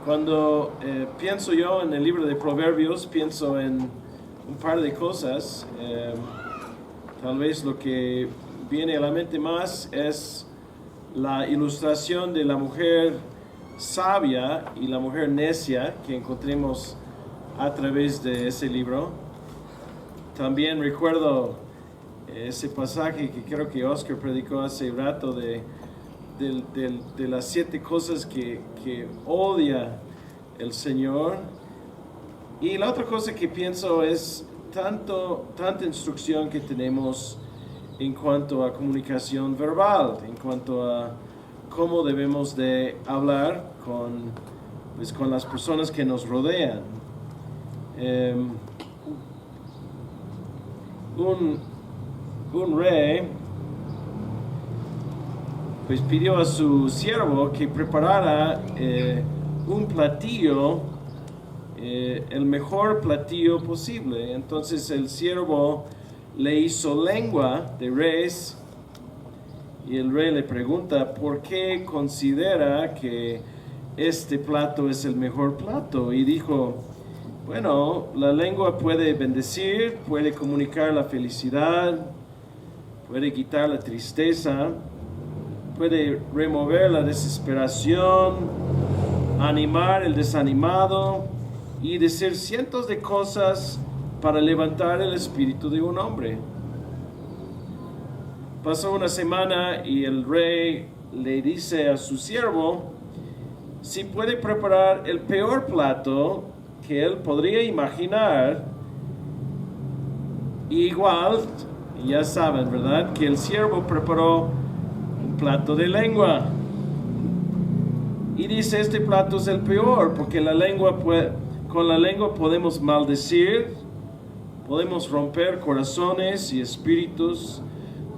Cuando pienso yo en el libro de Proverbios, pienso en un par de cosas. Tal vez lo que viene a la mente más es la ilustración de la mujer sabia y la mujer necia que encontremos a través de ese libro. También recuerdo ese pasaje que creo que Oscar predicó hace rato de las 7 cosas que odia el Señor. Y la otra cosa que pienso es tanta instrucción que tenemos en cuanto a comunicación verbal, en cuanto a cómo debemos de hablar con las personas que nos rodean. Un rey pues pidió a su siervo que preparara un platillo, el mejor platillo posible. Entonces el siervo le hizo lengua de res y el rey le pregunta por qué considera que este plato es el mejor plato, y dijo: bueno, la lengua puede bendecir, puede comunicar la felicidad, puede quitar la tristeza, puede remover la desesperación, animar el desanimado y decir cientos de cosas para levantar el espíritu de un hombre. Pasó una semana y el rey le dice a su siervo si puede preparar el peor plato que él podría imaginar. Igual, ya saben, ¿verdad?, que el siervo preparó un plato de lengua. Y dice: este plato es el peor, porque con la lengua podemos maldecir, podemos romper corazones y espíritus,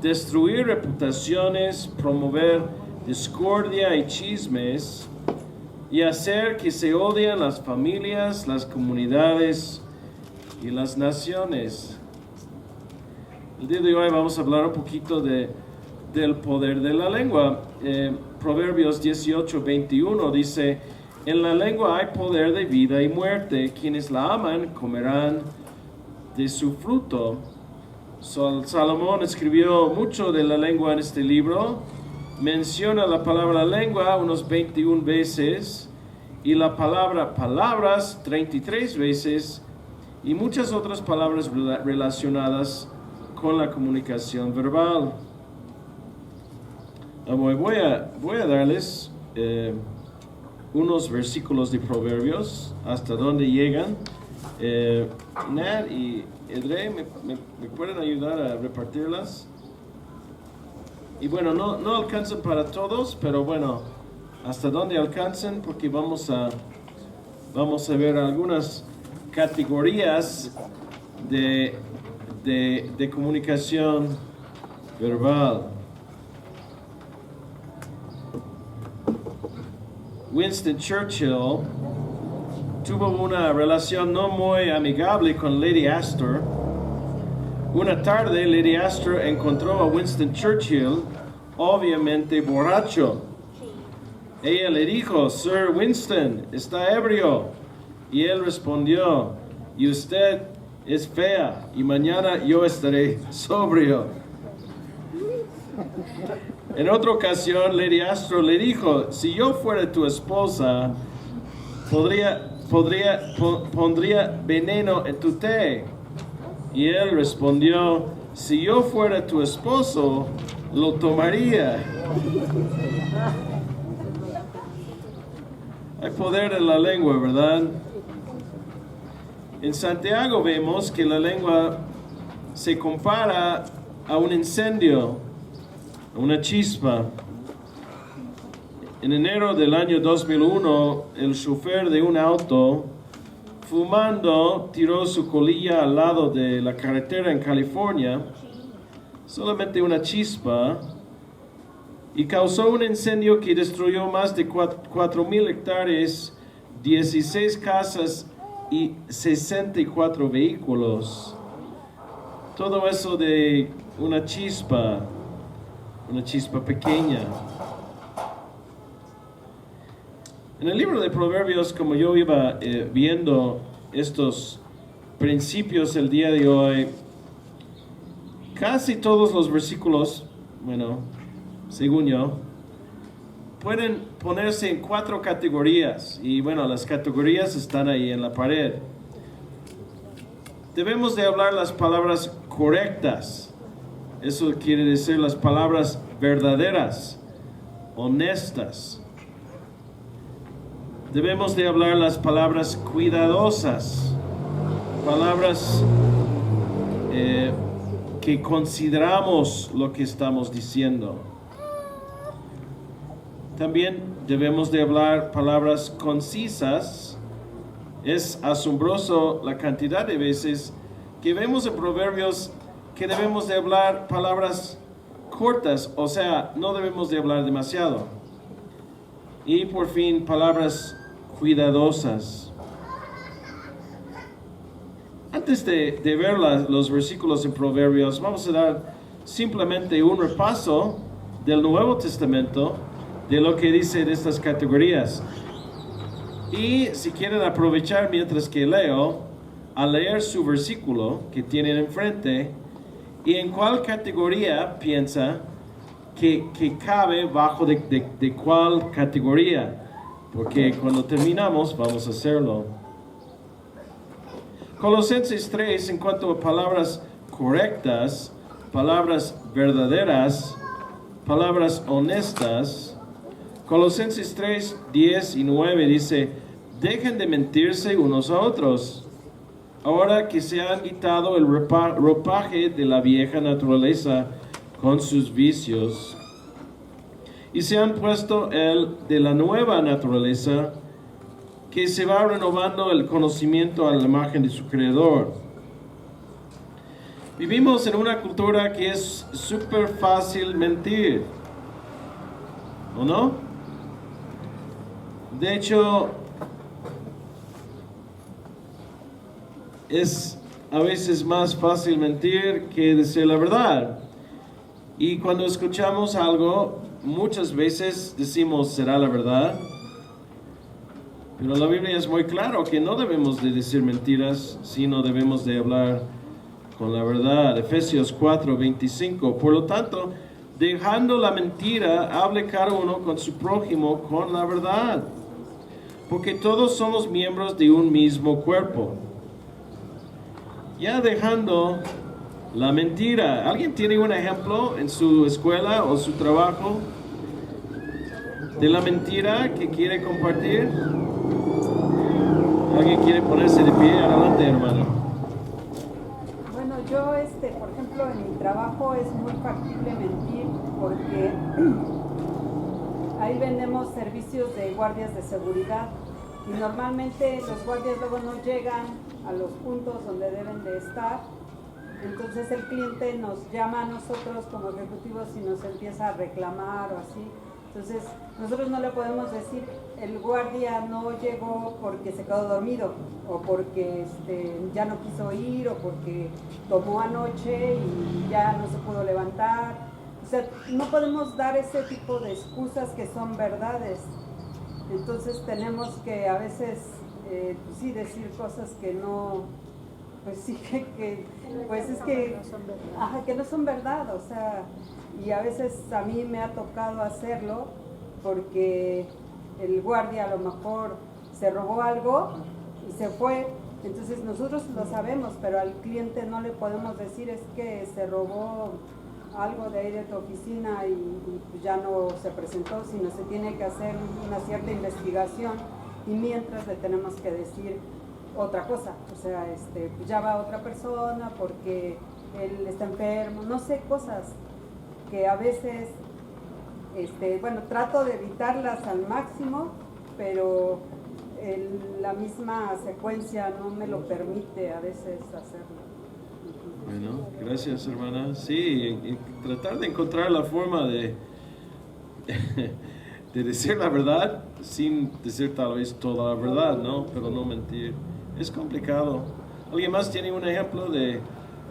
destruir reputaciones, promover discordia y chismes, y hacer que se odien las familias, las comunidades y las naciones. El día de hoy vamos a hablar un poquito del poder de la lengua. Proverbios 18:21 dice: en la lengua hay poder de vida y muerte, quienes la aman comerán de su fruto. Salomón escribió mucho de la lengua en este libro. Menciona la palabra lengua unos 21 veces y la palabra palabras 33 veces y muchas otras palabras relacionadas con la comunicación verbal. Voy a darles unos versículos de Proverbios hasta donde llegan. Nat y Edre, ¿me pueden ayudar a repartirlas? Y bueno, no alcanzan para todos, pero bueno, hasta donde alcancen, porque vamos a ver algunas categorías de comunicación verbal. Winston Churchill tuvo una relación no muy amigable con Lady Astor. Una tarde, Lady Astor encontró a Winston Churchill obviamente borracho. Ella le dijo: Sir Winston, está ebrio. Y él respondió: y usted es fea, y mañana yo estaré sobrio. En otra ocasión, Lady Astor le dijo: si yo fuera tu esposa, pondría veneno en tu té. Y él respondió: si yo fuera tu esposo, lo tomaría. Hay poder en la lengua, ¿verdad? En Santiago vemos que la lengua se compara a un incendio, a una chispa. En enero del año 2001, el chofer de un auto, fumando, tiró su colilla al lado de la carretera en California, solamente una chispa, y causó un incendio que destruyó más de 4,000 hectáreas, 16 casas y 64 vehículos. Todo eso de una chispa pequeña. En el libro de Proverbios, como yo iba viendo estos principios el día de hoy, casi todos los versículos, bueno, según yo, pueden ponerse en 4 categorías. Y bueno, las categorías están ahí en la pared. Debemos de hablar las palabras correctas. Eso quiere decir las palabras verdaderas, honestas. Debemos de hablar las palabras cuidadosas, palabras que consideramos lo que estamos diciendo. También debemos de hablar palabras concisas. Es asombroso la cantidad de veces que vemos en Proverbios que debemos de hablar palabras cortas, o sea, no debemos de hablar demasiado. Y por fin, palabras cuidadosas. Antes de ver los versículos en Proverbios, vamos a dar simplemente un repaso del Nuevo Testamento, de lo que dice de estas categorías. Y si quieren aprovechar mientras que leo, a leer su versículo que tienen enfrente, y en cuál categoría piensa que cabe bajo de cuál categoría, porque cuando terminamos vamos a hacerlo. Colosenses 3, en cuanto a palabras correctas, palabras verdaderas, palabras honestas. Colosenses 3, 10 y 9 dice: dejen de mentirse unos a otros, ahora que se han quitado el ropaje de la vieja naturaleza con sus vicios, y se han puesto el de la nueva naturaleza, que se va renovando el conocimiento a la imagen de su Creador. Vivimos en una cultura que es súper fácil mentir, ¿o no? De hecho, es a veces más fácil mentir que decir la verdad. Y cuando escuchamos algo, muchas veces decimos, ¿será la verdad? Pero la Biblia es muy claro que no debemos de decir mentiras, sino debemos de hablar con la verdad. Efesios 4, 25. Por lo tanto, dejando la mentira, hable cada uno con su prójimo con la verdad, porque todos somos miembros de un mismo cuerpo. Ya dejando la mentira. ¿Alguien tiene un ejemplo en su escuela o su trabajo de la mentira que quiere compartir? ¿Alguien quiere ponerse de pie? Adelante, hermano. Bueno, yo, por ejemplo, en mi trabajo es muy factible mentir porque ahí vendemos servicios de guardias de seguridad y normalmente los guardias luego no llegan a los puntos donde deben de estar. Entonces el cliente nos llama a nosotros como ejecutivos y nos empieza a reclamar o así. Entonces nosotros no le podemos decir el guardia no llegó porque se quedó dormido o porque ya no quiso ir o porque tomó anoche y ya no se pudo levantar. O sea, no podemos dar ese tipo de excusas que son verdades. Entonces tenemos que a veces pues sí decir cosas que no, pues sí pues es que no son verdad, o sea, y a veces a mí me ha tocado hacerlo porque el guardia a lo mejor se robó algo y se fue, entonces nosotros lo sabemos, pero al cliente no le podemos decir es que se robó algo de ahí de tu oficina y ya no se presentó, sino se tiene que hacer una cierta investigación y mientras le tenemos que decir otra cosa, o sea, pues ya va otra persona porque él está enfermo, no sé, cosas que a veces, bueno, trato de evitarlas al máximo, pero la misma secuencia no me lo permite a veces hacerlo. Bueno, gracias, hermana. Sí, y tratar de encontrar la forma de decir la verdad sin decir tal vez toda la verdad, ¿no? Pero no mentir. Es complicado. ¿Alguien más tiene un ejemplo de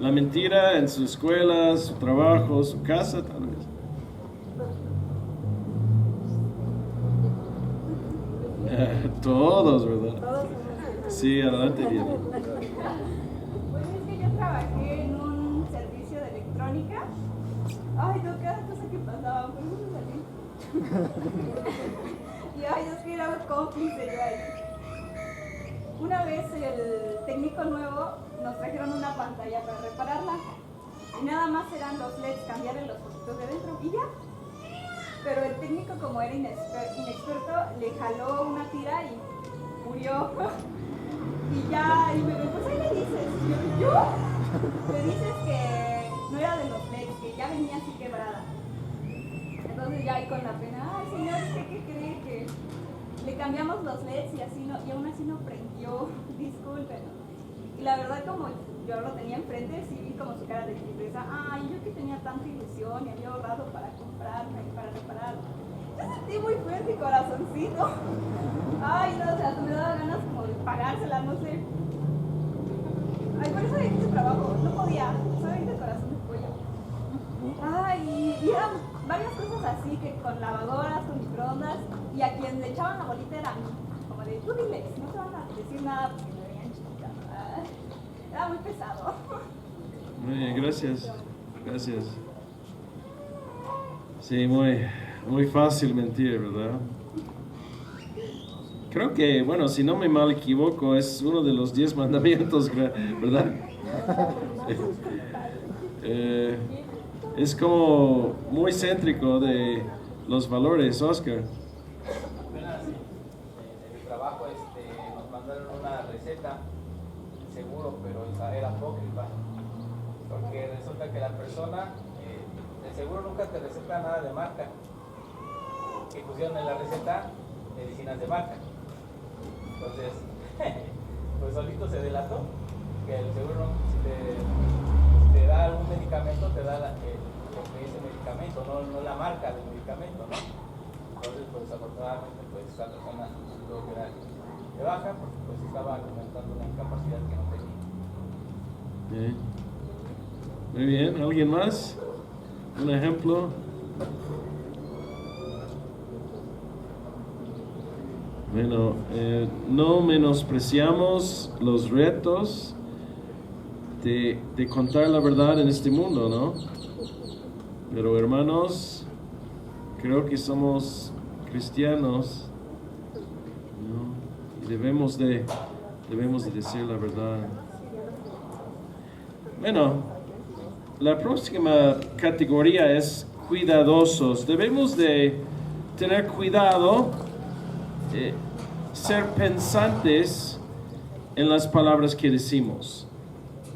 la mentira en su escuela, su trabajo, su casa, tal vez? Todos, ¿verdad? Todos somos. Sí, adelante, Diana. Pues es que yo trabajé en un servicio de electrónica. Ay, no, cada cosa que pasaba, por eso me salí. Y ay, es que era cómplice yo ahí. Una vez el técnico nuevo nos trajeron una pantalla para repararla. Y nada más eran los LEDs, cambiarle los foquitos de dentro y ya. Pero el técnico, como era inexperto, le jaló una tira y murió. Y ya, y me dijo, pues ahí le dices. Y yo, le dices que no era de los LEDs, que ya venía así quebrada. Entonces ya ahí con la pena, ay señor, ¿usted qué cree? Que le cambiamos los LEDs y así no, y aún así no prendió, discúlpenos. Y la verdad, como yo lo tenía enfrente, sí vi como su cara de tristeza. Ay, yo que tenía tanta ilusión y había ahorrado para comprarme y para repararlo. Yo sentí muy fuerte mi corazoncito. Ay, no, o sea, me daba ganas como de pagársela, no sé. Ay, por eso dejé ese trabajo, no podía, soy de corazón de pollo. Ay, y eran varias cosas así, que con lavadoras, con microondas, y a quien le echaban la bolita era a mí. Como de, tú diles, no te van a decir nada porque me veían chiquita. Era muy pesado. Muy bien, gracias. Gracias. Sí, muy fácil mentir, ¿verdad? Creo que, bueno, si no me mal equivoco, es uno de los 10 mandamientos, ¿verdad? Es como muy céntrico de los valores, Oscar. Apenas en el trabajo nos mandaron una receta de seguro, pero esa era apócrifa, porque resulta que la persona el seguro nunca te receta nada de marca, que pusieron en la receta medicinas de marca. Entonces, pues solito se delató que el seguro, si te da algún medicamento, te da lo que es el medicamento, no la marca del medicamento, ¿no? Entonces, pues afortunadamente, pues esa persona tuvo que dar de baja porque pues estaba argumentando una incapacidad que no tenía. Bien. Muy bien, ¿alguien más? ¿Un ejemplo? Bueno, no menospreciamos los retos de contar la verdad en este mundo, ¿no? Pero hermanos, creo que somos cristianos, ¿no? Y debemos de decir la verdad. Bueno, la próxima categoría es cuidadosos. Debemos de tener cuidado, ser pensantes en las palabras que decimos.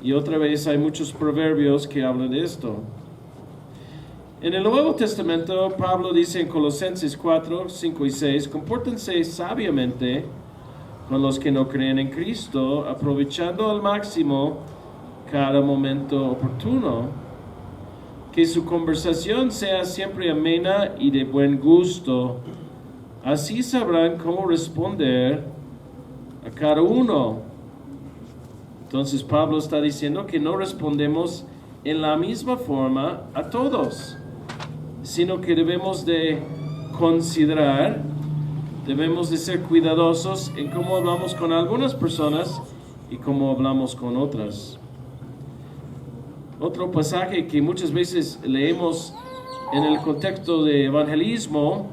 Y otra vez hay muchos proverbios que hablan de esto. En el Nuevo Testamento, Pablo dice en Colosenses 4, 5 y 6, compórtense sabiamente con los que no creen en Cristo, aprovechando al máximo cada momento oportuno. Que su conversación sea siempre amena y de buen gusto. Así sabrán cómo responder a cada uno. Entonces Pablo está diciendo que no respondemos en la misma forma a todos, sino que debemos de considerar, debemos de ser cuidadosos en cómo hablamos con algunas personas y cómo hablamos con otras. Otro pasaje que muchas veces leemos en el contexto de evangelismo,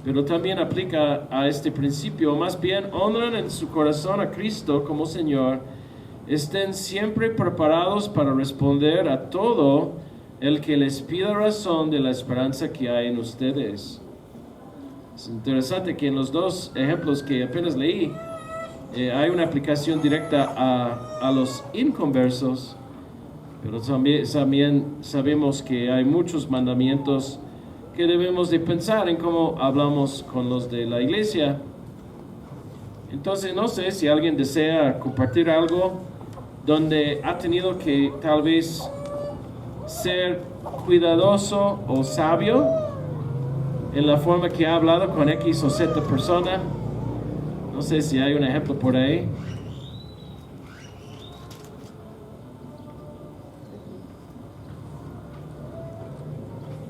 pero también aplica a este principio, más bien honran en su corazón a Cristo como Señor, estén siempre preparados para responder a todo el que les pida razón de la esperanza que hay en ustedes. Es interesante que en los dos ejemplos que apenas leí, hay una aplicación directa a los inconversos, pero también sabemos que hay muchos mandamientos que debemos de pensar en cómo hablamos con los de la iglesia. Entonces, no sé si alguien desea compartir algo donde ha tenido que tal vez ser cuidadoso o sabio en la forma que ha hablado con X o Z persona. No sé si hay un ejemplo por ahí.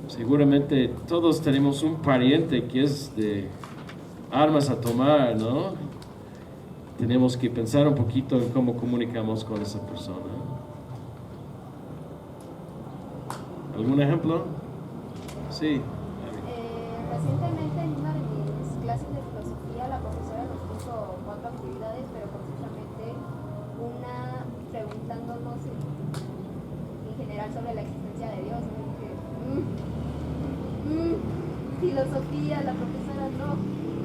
Seguramente todos tenemos un pariente que es de armas a tomar, ¿no? Tenemos que pensar un poquito en cómo comunicamos con esa persona. ¿Algún ejemplo? Sí. Recientemente en una de mis clases de filosofía la profesora nos puso 4 actividades, pero precisamente una preguntándonos en general sobre la existencia de Dios. Me dije, filosofía, la profesora no.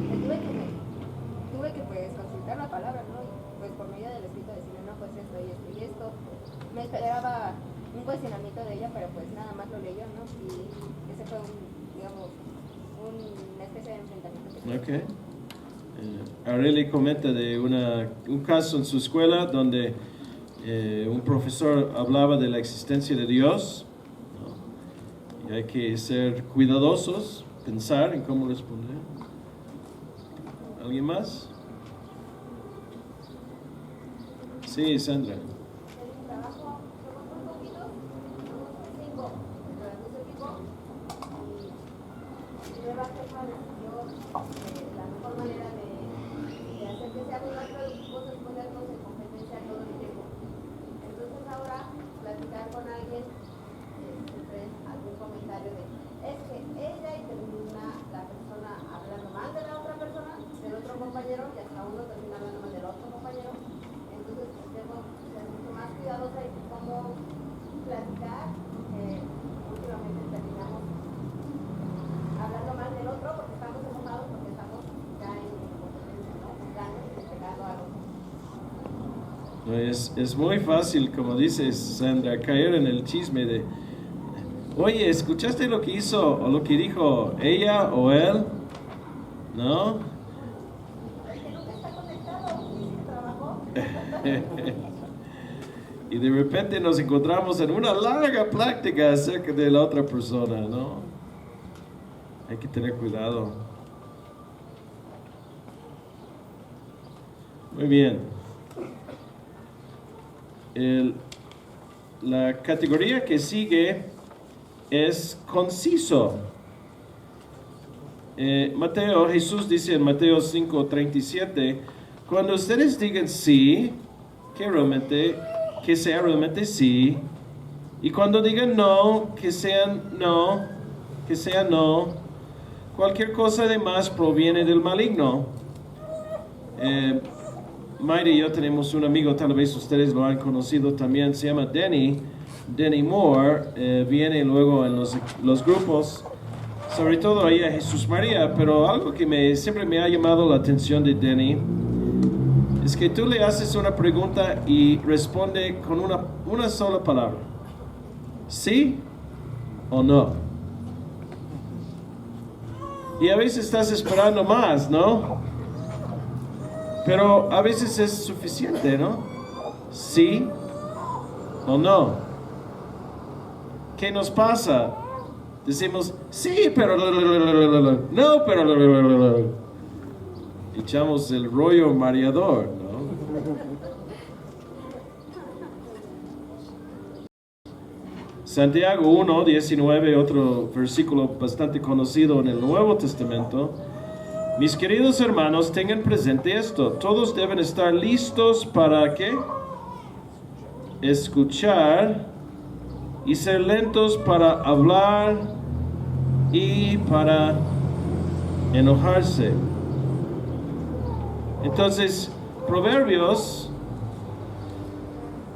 Tuve que pues consultar la palabra, ¿no? Y pues por medio del escrito decirle, no, pues esto y esto y esto. Me esperaba un cuestionamiento de ella, pero pues nada más lo leyó, ¿no? Y ese fue una especie de enfrentamiento que tuve. Ok. Aurelie comenta de un caso en su escuela donde un profesor hablaba de la existencia de Dios, ¿no? Y hay que ser cuidadosos, pensar en cómo responder. ¿Alguien más? Sí, Sandra. En mi trabajo somos muy poquitos, somos 5 dentro de nuestro equipo y mi nueva jefa decidió la mejor manera de hacer que seamos más productivos es ponernos en competencia todo el tiempo. Entonces ahora platicar con alguien siempre algún comentario de es que ella y termina la persona hablando mal de la otra persona, del otro compañero y hasta uno termina hablando mal del otro compañero. Entonces debemos ser mucho más cuidadosos en cómo platicar, porque últimamente terminamos hablando mal del otro porque estamos enojados, porque estamos ya en competencia, ¿no? Juzgando y pegando a los otros. Es muy fácil, como dices, Sandra, caer en el chisme de, oye, ¿escuchaste lo que hizo o lo que dijo ella o él? ¿No? El que nunca está conectado, dice que trabajó. Y de repente nos encontramos en una larga plática acerca de la otra persona, ¿no? Hay que tener cuidado. Muy bien. La categoría que sigue es conciso. Jesús dice en Mateo 5:37, cuando ustedes digan sí, que sea realmente sí, y cuando digan no, que sea no. Cualquier cosa de más proviene del maligno. Mayra y yo tenemos un amigo, tal vez ustedes lo han conocido también, se llama Denny Moore, viene luego en los grupos, sobre todo ahí a Jesús María, pero algo que siempre me ha llamado la atención de Denny es que tú le haces una pregunta y responde con una sola palabra, ¿sí o no? Y a veces estás esperando más, ¿no? Pero a veces es suficiente, ¿no? ¿Sí o no? ¿Qué nos pasa? Decimos, sí, pero no, pero echamos el rollo mareador, ¿no? Santiago 1:19, otro versículo bastante conocido en el Nuevo Testamento. Mis queridos hermanos, tengan presente esto. Todos deben estar listos para ¿qué? Escuchar y ser lentos para hablar y para enojarse. Entonces, Proverbios,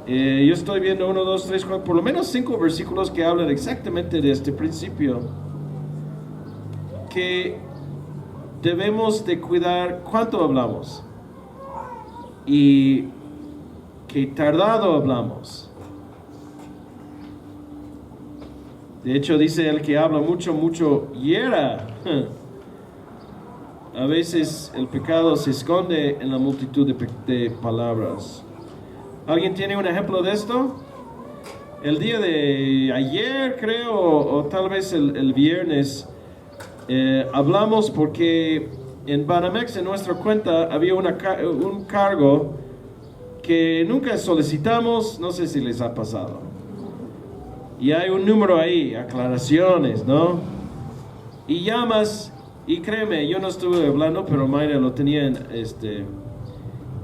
yo estoy viendo 1, 2, 3, 4, por lo menos 5 versículos que hablan exactamente de este principio. Que debemos de cuidar cuánto hablamos y qué tardado hablamos. De hecho, dice el que habla mucho hiera. A veces el pecado se esconde en la multitud de palabras. ¿Alguien tiene un ejemplo de esto? El día de ayer, creo, o tal vez el viernes, hablamos porque en Banamex, en nuestra cuenta, había un cargo que nunca solicitamos, no sé si les ha pasado. Y hay un número ahí, aclaraciones, ¿no? Y llamas Y créeme, yo no estuve hablando, pero Mayra lo tenía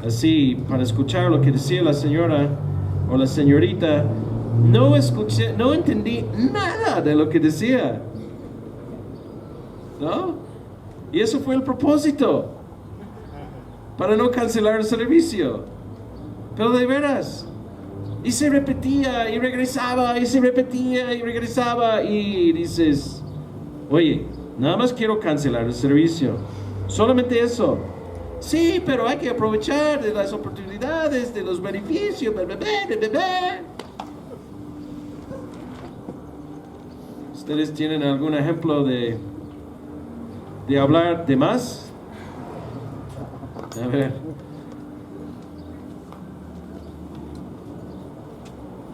así para escuchar lo que decía la señora o la señorita. No escuché, no entendí nada de lo que decía, ¿no? Y eso fue el propósito, para no cancelar el servicio. Pero de veras, y se repetía y regresaba, y se repetía y regresaba, y dices, oye, nada más quiero cancelar el servicio, solamente eso. Sí, pero hay que aprovechar de las oportunidades, de los beneficios, bla, bla, bla, bla, bla. ¿Ustedes tienen algún ejemplo de hablar de más? A ver.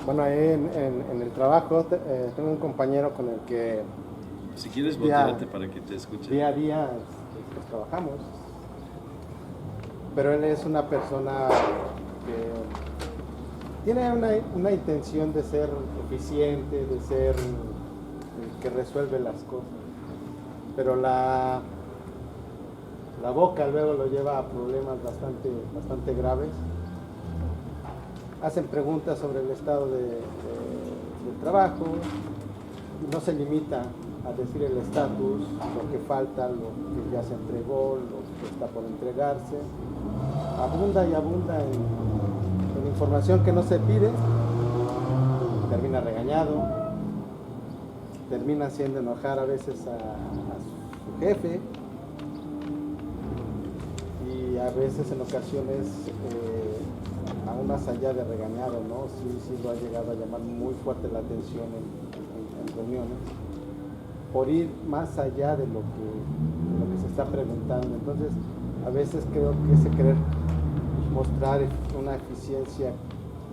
Bueno, ahí en el trabajo tengo un compañero con el que Si quieres, volteate para que te escuche. día a día pues, trabajamos. Pero él es una persona que tiene una intención de ser eficiente, de ser el que resuelve las cosas. Pero la boca luego lo lleva a problemas bastante graves. Hacen preguntas sobre el estado del trabajo, no se limita a decir el estatus, lo que falta, lo que ya se entregó, lo que está por entregarse. Abunda y abunda en información que no se pide, termina regañado, termina haciendo enojar a veces a su jefe y a veces en ocasiones aún más allá de regañado, ¿no? Sí lo ha llegado a llamar muy fuerte la atención en reuniones, por ir más allá de lo que se está preguntando. Entonces, a veces creo que ese querer mostrar una eficiencia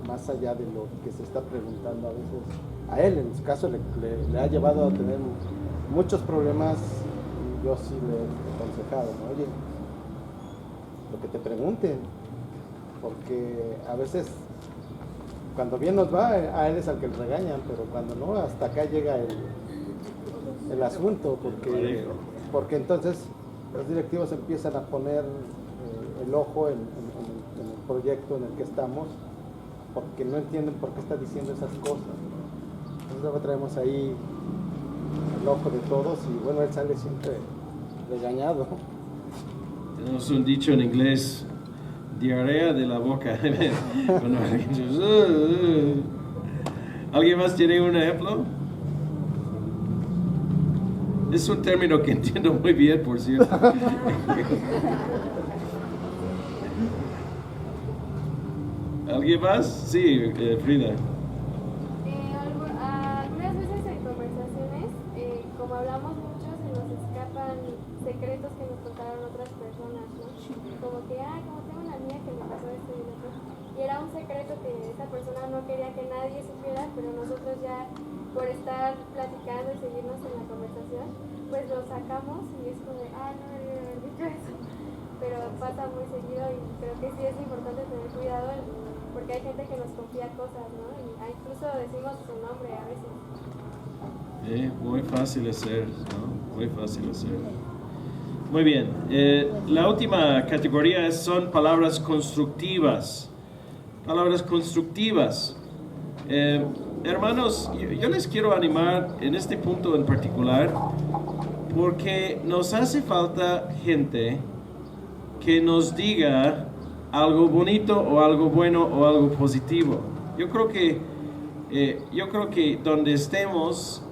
más allá de lo que se está preguntando, a veces a él, en su caso, le ha llevado a tener muchos problemas. Y yo sí le he aconsejado, ¿no? Oye, lo que te pregunten, porque a veces cuando bien nos va, a él es al que le regañan, pero cuando no, hasta acá llega el asunto, porque entonces los directivos empiezan a poner el ojo en el proyecto en el que estamos, porque no entienden por qué está diciendo esas cosas. Entonces luego traemos ahí el ojo de todos y bueno, él sale siempre regañado. Tenemos un dicho en inglés: diarrea de la boca. ¿Alguien más tiene un ejemplo? Es un término que entiendo muy bien, por cierto. ¿Alguien más? Sí, Frida. Algunas veces en conversaciones, como hablamos mucho, se nos escapan secretos que nos contaron otras personas, ¿no? Como que, como tengo una amiga que me pasó esto y lo otro. Y era un secreto que esa persona no quería que nadie supiera, pero nosotros ya, por estar platicando y seguirnos en la conversación, pues lo sacamos y es como de, no debería haber dicho eso. Pero pasa muy seguido y creo que sí es importante tener cuidado porque hay gente que nos confía cosas, ¿no? Y incluso decimos su nombre a veces. Muy fácil hacer, ¿no? Muy fácil hacer. Muy bien. La última categoría son palabras constructivas. Palabras constructivas. Hermanos, yo les quiero animar en este punto en particular porque nos hace falta gente que nos diga algo bonito o algo bueno o algo positivo. Yo creo que donde estemos,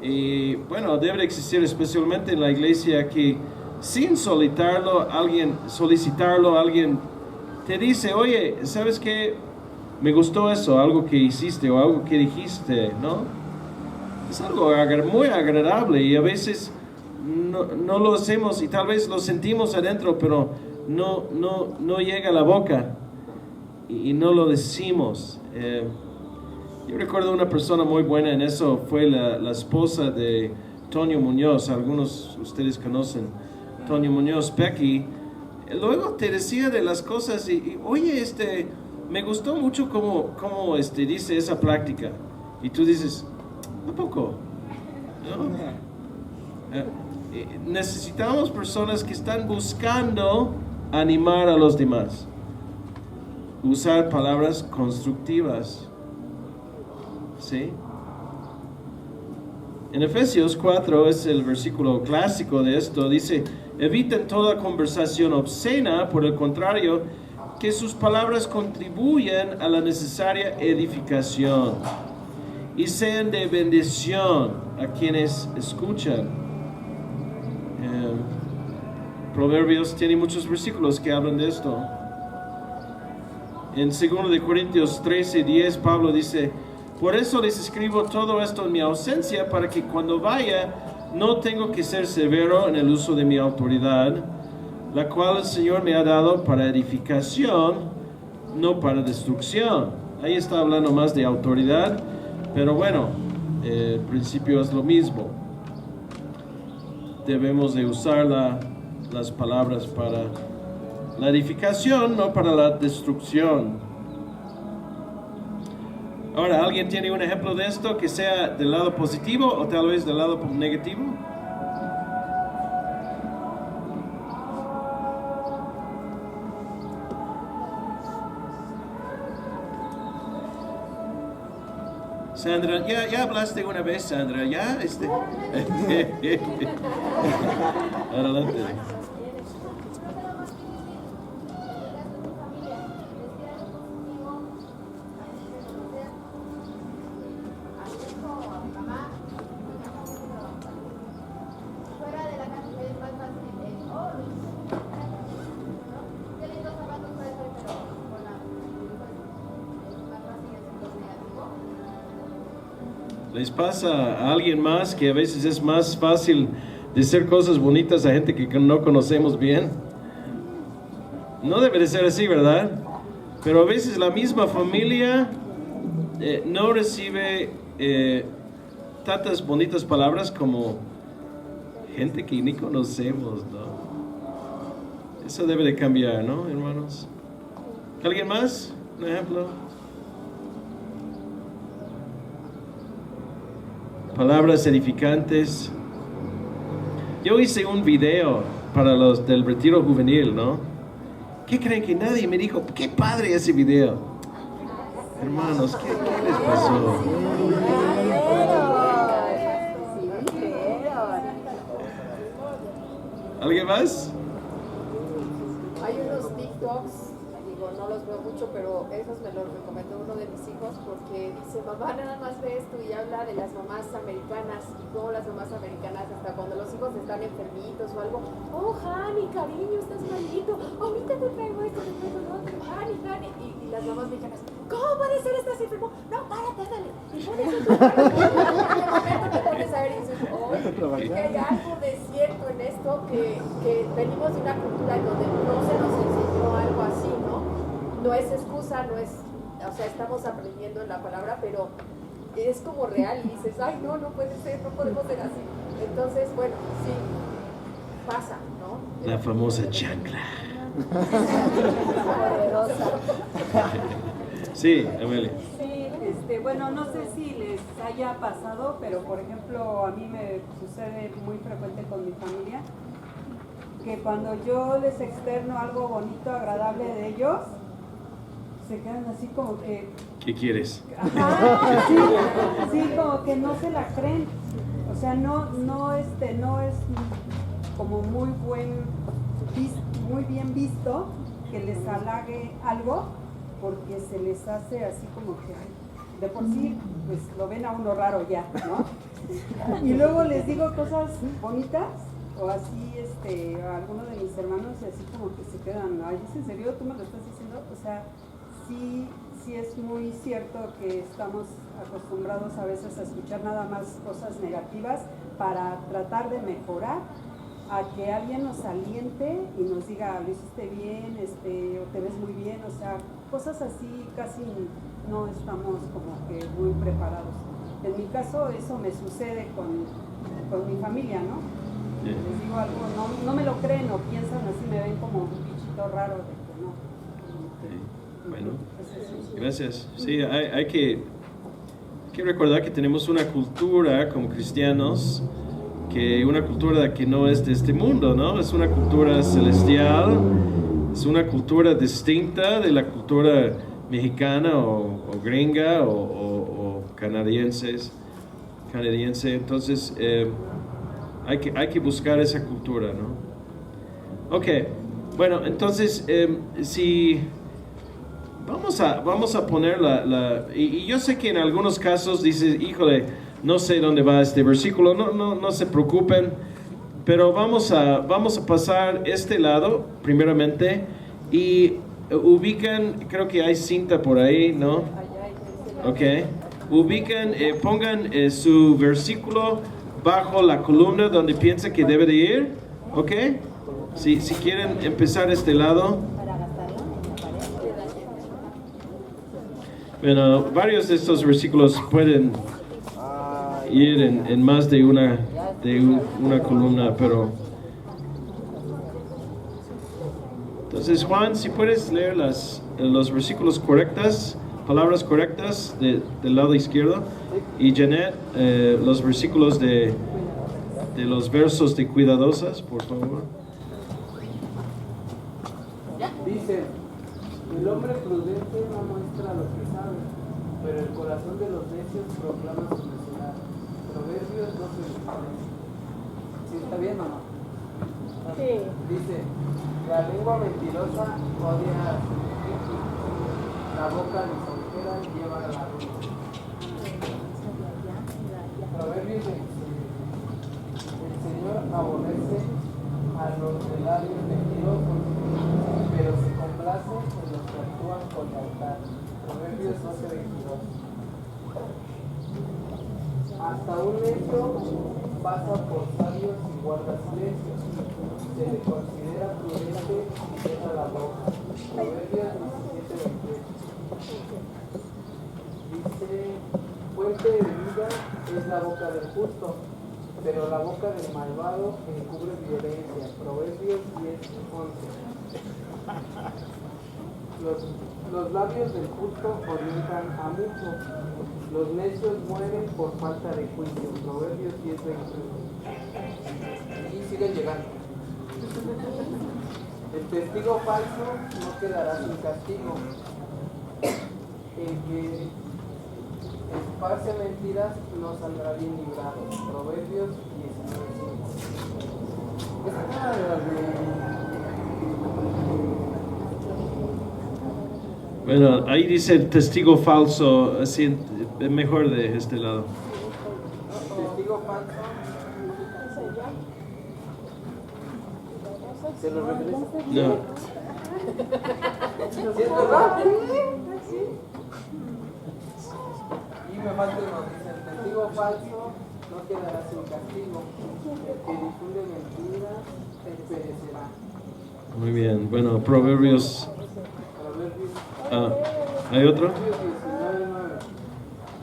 debe existir especialmente en la iglesia que sin solicitarlo alguien te dice, oye, ¿sabes qué? Me gustó eso, algo que hiciste o algo que dijiste, ¿no? Es algo muy agradable y a veces no lo hacemos y tal vez lo sentimos adentro, pero no llega a la boca y no lo decimos. Yo recuerdo una persona muy buena en eso, fue la esposa de Tonio Muñoz. Algunos de ustedes conocen Tonio Muñoz, Becky. Luego te decía de las cosas y oye, me gustó mucho cómo dice esa práctica. Y tú dices, ¿a poco? ¿No? necesitamos personas que están buscando animar a los demás. Usar palabras constructivas. ¿Sí? En Efesios 4 es el versículo clásico de esto. Dice, eviten toda conversación obscena, por el contrario, que sus palabras contribuyan a la necesaria edificación y sean de bendición a quienes escuchan. Proverbios tiene muchos versículos que hablan de esto. En 2 Corintios 13:10 Pablo dice, por eso les escribo todo esto en mi ausencia, para que cuando vaya no tengo que ser severo en el uso de mi autoridad, la cual el Señor me ha dado para edificación, no para destrucción. Ahí está hablando más de autoridad, pero bueno, el principio es lo mismo. Debemos de usar las palabras para la edificación, no para la destrucción. Ahora, ¿alguien tiene un ejemplo de esto que sea del lado positivo o tal vez del lado negativo? Sandra, ya hablaste una vez, Sandra, ya adelante. ¿Les pasa a alguien más que a veces es más fácil decir cosas bonitas a gente que no conocemos bien? No debe de ser así, ¿verdad? Pero a veces la misma familia no recibe tantas bonitas palabras como gente que ni conocemos, ¿no? Eso debe de cambiar, ¿no, hermanos? ¿Alguien más? ¿Un ejemplo? Palabras edificantes. Yo hice un video para los del retiro juvenil, ¿no? ¿Qué creen que nadie me dijo? ¡Qué padre ese video! Hermanos, ¿qué les pasó? ¿Alguien más? Hay unos TikToks, digo, no los veo mucho, pero esos me los recomendó uno de mis hijos porque dice, mamá, nada más ve esto y habla de las mamás americanas y cómo las mamás americanas, hasta cuando los hijos están enfermitos o algo, oh, Hani, cariño, estás malito, ahorita te traigo esto, te traigo lo otro, Hani, y las mamás mexicanas, ¿cómo puede ser? ¿Estás enfermo? No, párate, dale, y pones en tu cara, y de momento te pones a ver y dices, oh, que hay algo de cierto en esto, que venimos de una cultura en donde no se nos enseñó algo así, ¿no? No es excusa, no es, o sea, estamos aprendiendo en la palabra, pero es como real y dices, ay, no puede ser, no podemos ser así. Entonces, bueno, sí, pasa, ¿no? La famosa chancla. Sí, Amelia. Sí, bueno, no sé si les haya pasado, pero por ejemplo, a mí me sucede muy frecuente con mi familia, que cuando yo les externo algo bonito, agradable de ellos, se quedan así como que... ¿Qué quieres? Ajá, sí, como que no se la creen. O sea, no es como muy bien visto que les halague algo, porque se les hace así como que, de por sí, pues lo ven a uno raro ya, ¿no? Y luego les digo cosas bonitas, o así, a alguno de mis hermanos, y así como que se quedan, ay, ¿es en serio? ¿Tú me lo estás diciendo? O sea, sí es muy cierto que estamos acostumbrados a veces a escuchar nada más cosas negativas para tratar de mejorar, a que alguien nos aliente y nos diga, lo hiciste bien, o te ves muy bien, o sea, cosas así casi no estamos como que muy preparados. En mi caso eso me sucede con mi familia, ¿no? Yeah. Les digo algo, no me lo creen o piensan así, me ven como un bichito raro de que no. Bueno, gracias. Sí, hay que recordar que tenemos una cultura como cristianos que una cultura que no es de este mundo, ¿no? Es una cultura celestial, es una cultura distinta de la cultura mexicana o gringa o canadiense. Entonces hay que buscar esa cultura, ¿no? Ok, bueno, entonces si vamos a poner y yo sé que en algunos casos dices, híjole, no sé dónde va este versículo, no se preocupen, pero vamos a pasar este lado primeramente y ubican, creo que hay cinta por ahí, ¿no? Ok, ubican, pongan su versículo bajo la columna donde piensa que debe de ir, ok, si quieren empezar este lado. Bueno, varios de estos versículos pueden ir en más de una columna, pero entonces Juan, si puedes leer los versículos correctas, palabras correctas del lado izquierdo, y Janet los versículos de los versos de cuidadosas, por favor. Dice, el hombre prudente no muestra lo que sabe, pero el corazón de los necios proclama su necedad. Proverbios 12:23. ¿Sí está bien o no? Sí. Dice, la lengua mentirosa odia a su espíritu, la boca lisonjera lleva a la ruina. Proverbios 26. El Señor aborrece a los de labios mentirosos, pero se complace en los que actúan con lealtad. Proverbios 12:22. Hasta un necio pasa por sabios y guarda silencio. Se le considera prudente y cierra la boca. Proverbios 17:28. Dice, fuente de vida es la boca del justo, pero la boca del malvado encubre violencia. Proverbios 10:11. Los labios del justo orientan a muchos, los necios mueren por falta de juicio. Proverbios 10:21. Y siguen llegando. El testigo falso no quedará sin castigo. El que esparce mentiras no saldrá bien librado. Proverbios 19:5. Bueno, ahí dice el testigo falso, así mejor de este lado. El testigo falso. ¿Se lo regresa? No. ¿Sí es verdad? Y me falta uno, dice, el testigo falso no quedará sin castigo. El que difunde mentiras perecerá. Muy bien, bueno, Proverbios. ¿Hay otro? 19:9.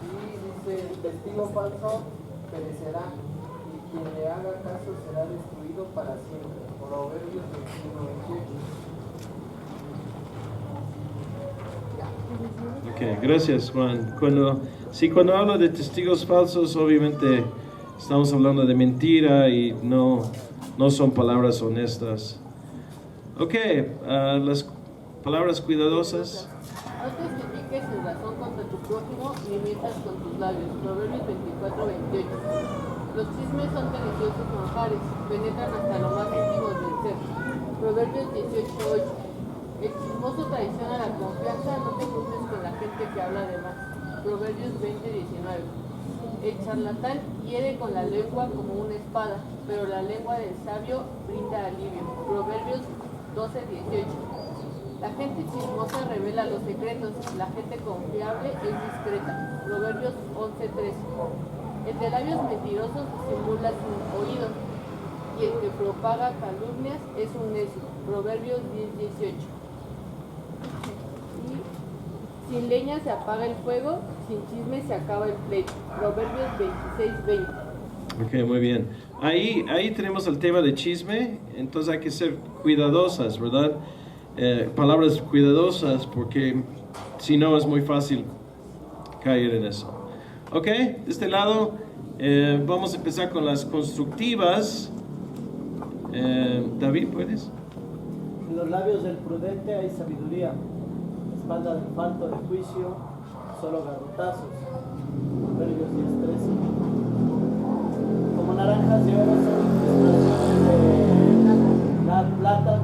Y dice, el testigo falso perecerá, y quien le haga caso será destruido para siempre. Proverbios 21:28. Ok, gracias Juan. Cuando hablo de testigos falsos, obviamente estamos hablando de mentira y no son palabras honestas. Ok, las palabras cuidadosas. No testifiques sin razón contra tu prójimo ni mientas con tus labios. Proverbios 24:28. Los chismes son deliciosos manjares, penetran hasta lo más íntimo del ser. Proverbios 18:8. El chismoso traiciona la confianza, no te juntes con la gente que habla de más. Proverbios 20:19. El charlatán hiere con la lengua como una espada, pero la lengua del sabio brinda alivio. Proverbios 12:18. La gente chismosa revela los secretos, la gente confiable es discreta. Proverbios 11:13. El de labios mentirosos simula sin oído, y el que propaga calumnias es un necio. Proverbios 10:18. Y sin leña se apaga el fuego, sin chisme se acaba el pleito. Proverbios 26:20. Ok, muy bien. Ahí tenemos el tema de chisme, entonces hay que ser cuidadosas, ¿verdad? Palabras cuidadosas, porque si no es muy fácil caer en eso. Ok, de este lado, Vamos a empezar con las constructivas. David, ¿puedes? En los labios del prudente hay sabiduría, la espalda del falto de juicio, solo garrotazos. Proverbios 10:13. Como naranjas de oro son la plata,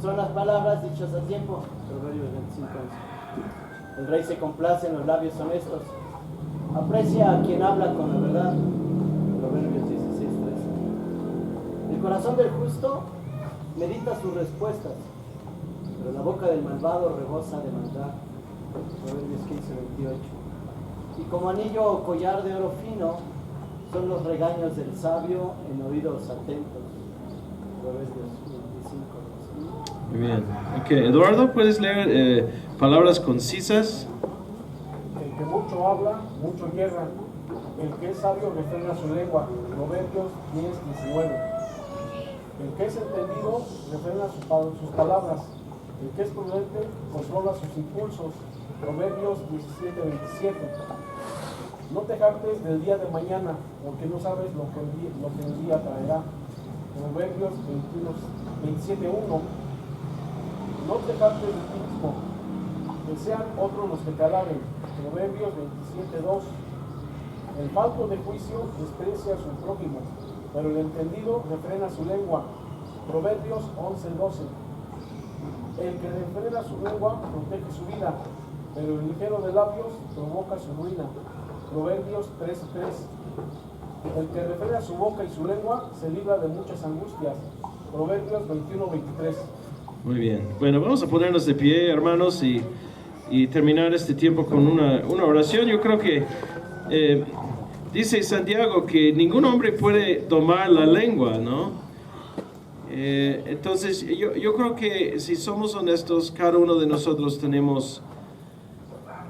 son las palabras dichas a tiempo. Proverbios 25:11. El rey se complace en los labios honestos, aprecia a quien habla con la verdad. Proverbios 16:13. El corazón del justo medita sus respuestas, pero la boca del malvado rebosa de maldad. Proverbios 15:28. Y como anillo o collar de oro fino son los regaños del sabio en oídos atentos. Proverbios 25:2. Muy bien. Okay. Eduardo, ¿puedes leer palabras concisas? El que mucho habla, mucho yerra. El que es sabio refrena su lengua. Proverbios 10:19. El que es entendido refrena sus palabras. El que es prudente controla sus impulsos. Proverbios 17:27. No te jactes del día de mañana, porque no sabes lo que el día traerá. Proverbios 27:1. No te jactes de ti mismo, que sean otros los que te alaben. Proverbios 27:2. El falto de juicio desprecia a su prójimo, pero el entendido refrena su lengua. Proverbios 11:12. El que refrena su lengua protege su vida, pero el ligero de labios provoca su ruina. Proverbios 13:3. El que refrena su boca y su lengua se libra de muchas angustias. Proverbios 21:23. Muy bien. Bueno, vamos a ponernos de pie, hermanos, y terminar este tiempo con una oración. Yo creo que dice Santiago que ningún hombre puede domar la lengua, ¿no? Entonces, yo creo que si somos honestos, cada uno de nosotros tenemos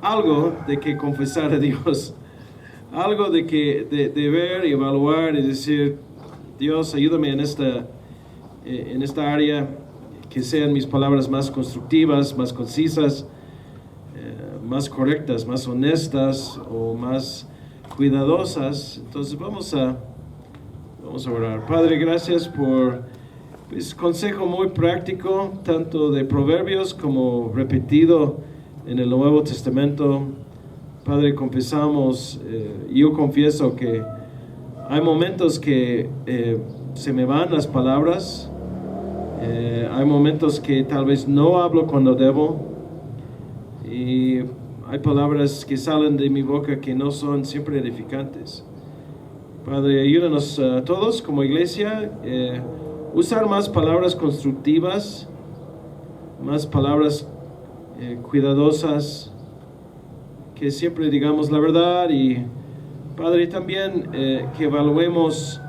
algo de que confesar a Dios, algo de ver y evaluar y decir, Dios, ayúdame en esta área, que sean mis palabras más constructivas, más concisas, más correctas, más honestas o más cuidadosas. Entonces vamos a orar. Padre, gracias por consejo muy práctico, tanto de Proverbios como repetido en el Nuevo Testamento. Padre, confesamos, yo confieso que hay momentos que se me van las palabras, hay momentos que tal vez no hablo cuando debo, y hay palabras que salen de mi boca que no son siempre edificantes. Padre, ayúdanos a todos como iglesia, usar más palabras constructivas, más palabras cuidadosas, que siempre digamos la verdad, y Padre, también que evaluemos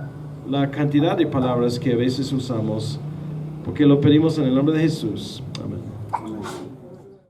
la cantidad de palabras que a veces usamos, porque lo pedimos en el nombre de Jesús. Amén.